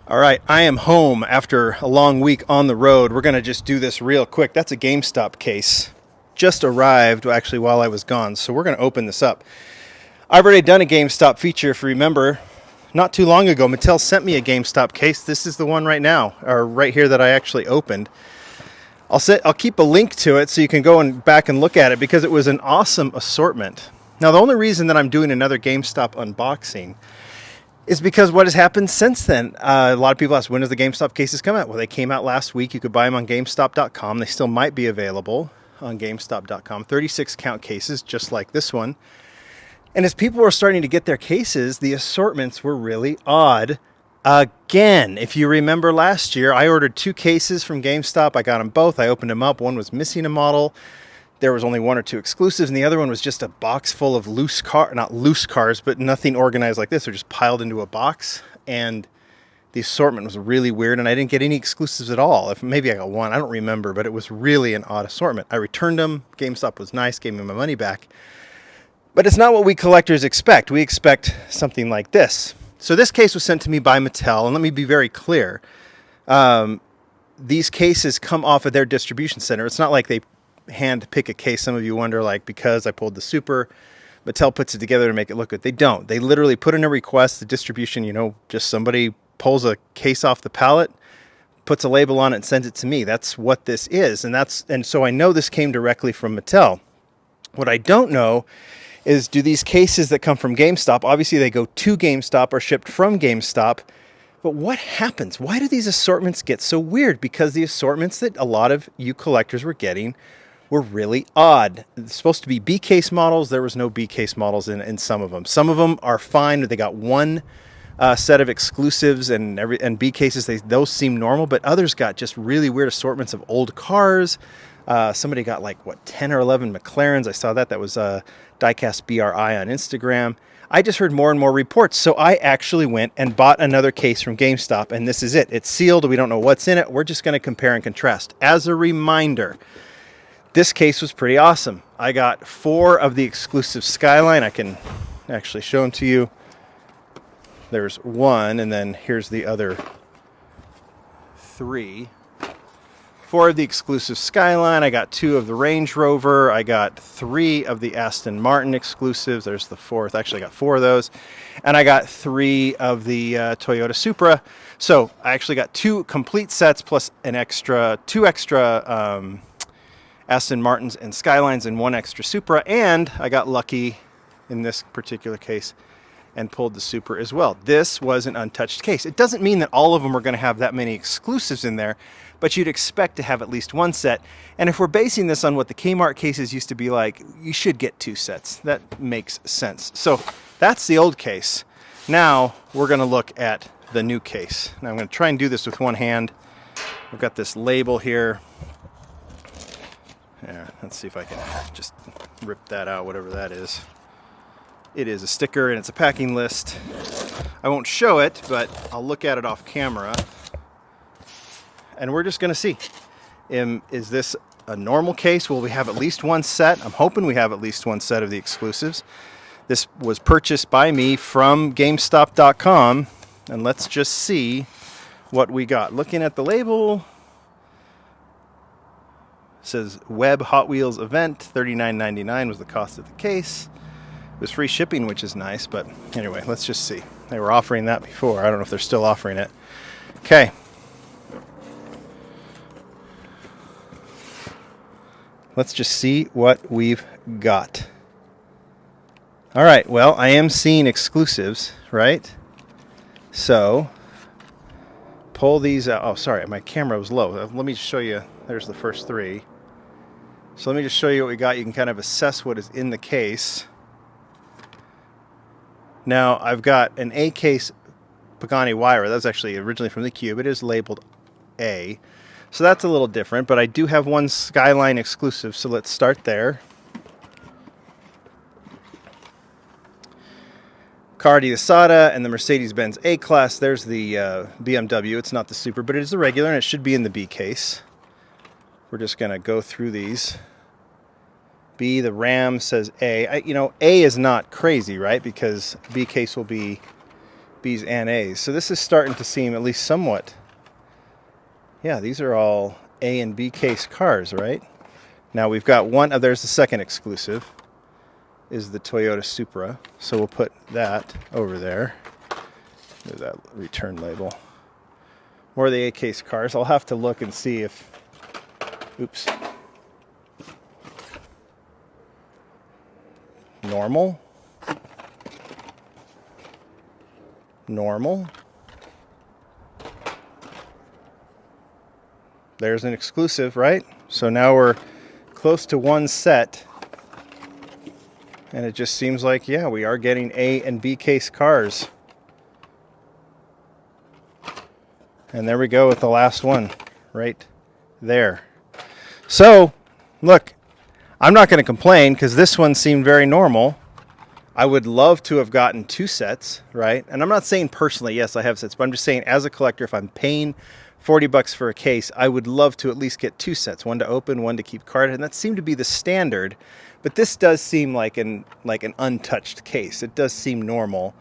All right, I am home after a long week on the road. We're going to just do this real quick. That's a GameStop case. Just arrived actually while I was gone, so we're going to open this up. I've already done a GameStop feature, if you remember. Not too long ago, Mattel sent me a GameStop case. This is the one right now, or right here that I actually opened. I'll keep a link to it so you can go and back and look at it because it was an awesome assortment. Now, the only reason that I'm doing another GameStop unboxing is because what has happened since then. A lot of people ask, when does the GameStop cases come out? Well, they came out last week. You could buy them on GameStop.com. They still might be available on GameStop.com. 36 count cases, just like this one. And as people were starting to get their cases, the assortments were really odd. Again, if you remember last year, I ordered 2 cases from GameStop. I got them both. I opened them up. One was missing a model. There was only 1 or 2 exclusives, and the other one was just a box full of not loose cars, but nothing organized like this. They're just piled into a box, and the assortment was really weird, and I didn't get any exclusives at all. Maybe I got 1, I don't remember, but it was really an odd assortment. I returned them. GameStop was nice, gave me my money back. But it's not what we collectors expect. We expect something like this. So this case was sent to me by Mattel, and let me be very clear. These cases come off of their distribution center. It's not like they hand pick a case. Some of you wonder, like, because I pulled the super, Mattel puts it together to make it look good. They don't. They literally put in a request, the distribution, just somebody pulls a case off the pallet, puts a label on it, and sends it to me. That's what this is. And so I know this came directly from Mattel. What I don't know is, do these cases that come from GameStop, obviously they go to GameStop or shipped from GameStop, but what happens? Why do these assortments get so weird? Because the assortments that a lot of you collectors were getting were really odd. It's supposed to be B-case models. There was no B-case models in some of them. Some of them are fine. They got 1 set of exclusives and B-cases. Those seem normal, but others got just really weird assortments of old cars. Somebody got 10 or 11 McLarens. I saw that. That was Diecast BRI on Instagram. I just heard more and more reports, so I actually went and bought another case from GameStop, and this is it. It's sealed. We don't know what's in it. We're just going to compare and contrast. As a reminder, this case was pretty awesome. I got 4 of the exclusive Skyline. I can actually show them to you. There's 1, and then here's the other 3. 4 of the exclusive Skyline. I got 2 of the Range Rover. I got 3 of the Aston Martin exclusives. There's the 4th. Actually, I got 4 of those. And I got 3 of the Toyota Supra. So I actually got 2 complete sets plus 2 extra Aston Martins and Skylines and 1 extra Supra. And I got lucky in this particular case and pulled the Supra as well. This was an untouched case. It doesn't mean that all of them are going to have that many exclusives in there, but you'd expect to have at least 1 set. And if we're basing this on what the Kmart cases used to be like, you should get 2 sets. That makes sense. So that's the old case. Now we're going to look at the new case. Now I'm going to try and do this with 1 hand. I've got this label here. Yeah, let's see if I can just rip that out, whatever that is. It is a sticker and it's a packing list. I won't show it, but I'll look at it off camera. And we're just going to see. Is this a normal case? Will we have at least 1 set? I'm hoping we have at least 1 set of the exclusives. This was purchased by me from GameStop.com. And let's just see what we got. Looking at the label, it says Web Hot Wheels event, $39.99 was the cost of the case. It was free shipping, which is nice, but anyway, let's just see. They were offering that before. I don't know if they're still offering it. Okay. Let's just see what we've got. All right, well, I am seeing exclusives, right? So, pull these out. Oh, sorry, my camera was low. Let me just show you. There's the first 3. So let me just show you what we got. You can kind of assess what is in the case. Now, I've got an A case Pagani Huayra. That was actually originally from the Cube. It is labeled A. So that's a little different, but I do have 1 Skyline exclusive, so let's start there. Cardi Asada and the Mercedes-Benz A-Class. There's the BMW. It's not the Super, but it is the regular, and it should be in the B case. We're just going to go through these. B, the Ram says A. A is not crazy, right? Because B case will be B's and A's. So this is starting to seem at least somewhat, yeah, these are all A and B case cars, right? Now we've got one, there's the second exclusive, is the Toyota Supra. So we'll put that over there. There's that return label. More of the A case cars. I'll have to look and see if, oops. Normal. Normal. There's an exclusive, right? So now we're close to one set. And it just seems like, yeah, we are getting A and B case cars. And there we go with the last one right there. So, look, I'm not going to complain because this one seemed very normal. I would love to have gotten 2 sets, right? And I'm not saying personally, yes, I have sets, but I'm just saying as a collector, if I'm paying $40 for a case, I would love to at least get 2 sets, one to open, one to keep carded, and that seemed to be the standard. But this does seem like an untouched case. It does seem normal.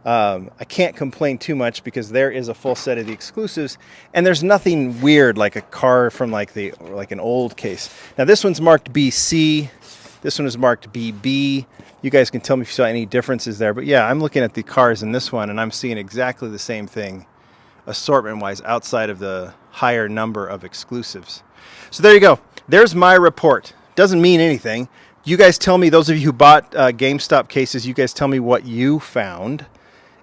I can't complain too much because there is a full set of the exclusives, and there's nothing weird like a car from like an old case. Now this one's marked BC. This one is marked BB. You guys can tell me if you saw any differences there. But yeah, I'm looking at the cars in this one, and I'm seeing exactly the same thing, assortment-wise, outside of the higher number of exclusives. So there you go. There's my report. Doesn't mean anything. You guys tell me, those of you who bought GameStop cases, you guys tell me what you found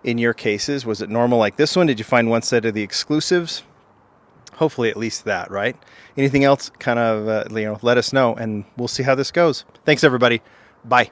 in your cases. Was it normal like this one? Did you find one set of the exclusives? Hopefully at least that, right? Anything else, kind of, let us know, and we'll see how this goes. Thanks, everybody. Bye.